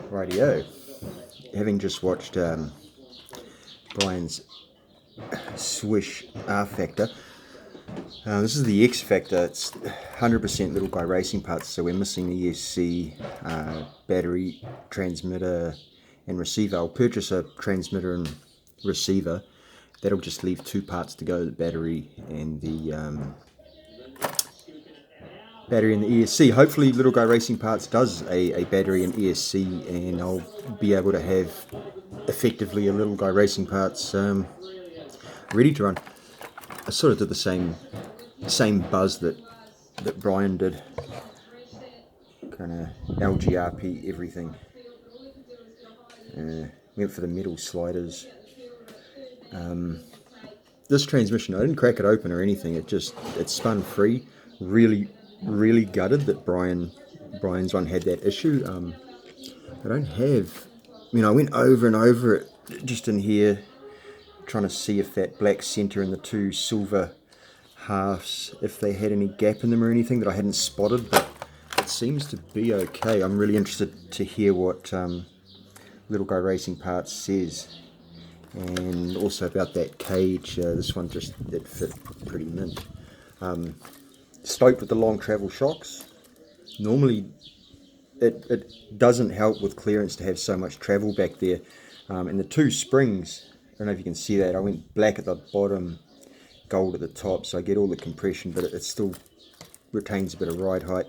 Rightio. Having just watched Brian's Swish R Factor, this is the X Factor. It's 100% Little Guy racing parts, so we're missing the ESC, battery, transmitter and receiver. I'll purchase a transmitter and receiver. That'll just leave 2 parts to go, the battery and the ESC. Hopefully Little Guy Racing Parts does a battery and ESC, and I'll be able to have effectively a Little Guy Racing Parts ready to run. I sort of did the same buzz that Brian did, kind of Lgrp everything. Went for the metal sliders. This transmission, I didn't crack it open or anything. It spun free. Really gutted that Brian's one had that issue. I don't have, I went over and over it just in here, trying to see if that black center and the 2 silver halves, if they had any gap in them or anything that I hadn't spotted, but it seems to be okay. I'm really interested to hear what Little Guy Racing Parts says, and also about that cage. This one it fit pretty mint. Stoked with the long travel shocks. Normally it doesn't help with clearance to have so much travel back there, and the 2 springs, I don't know if you can see that, I went black at the bottom, gold at the top, so I get all the compression, but it still retains a bit of ride height.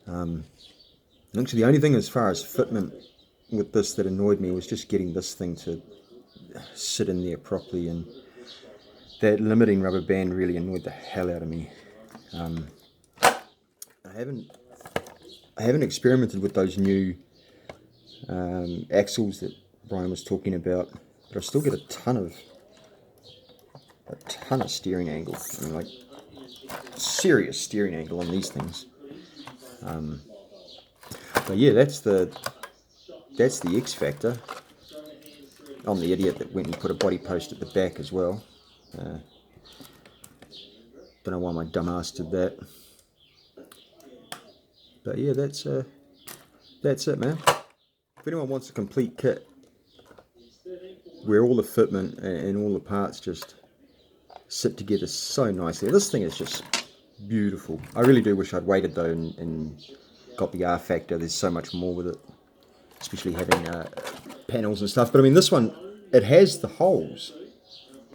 Actually the only thing as far as fitment with this that annoyed me was just getting this thing to sit in there properly, and that limiting rubber band really annoyed the hell out of me. I haven't experimented with those new axles that Brian was talking about, but I still get a ton of steering angle. Like serious steering angle on these things. But yeah, that's the X Factor. I'm the idiot that went and put a body post at the back as well. Don't know why my dumb ass did that. But yeah, that's it, man. If anyone wants a complete kit where all the fitment and all the parts just sit together so nicely, this thing is just beautiful. I really do wish I'd waited though and got the R Factor. There's so much more with it, especially having panels and stuff. But I mean, this one, it has the holes.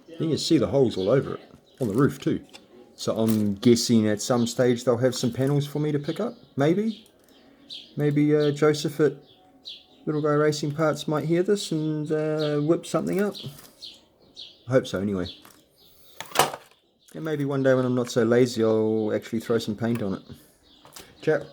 You can see the holes all over it, on the roof too. So I'm guessing at some stage they'll have some panels for me to pick up. Maybe Joseph at Little Guy Racing Parts might hear this and whip something up. I hope so anyway. And maybe one day when I'm not so lazy, I'll actually throw some paint on it. Ciao.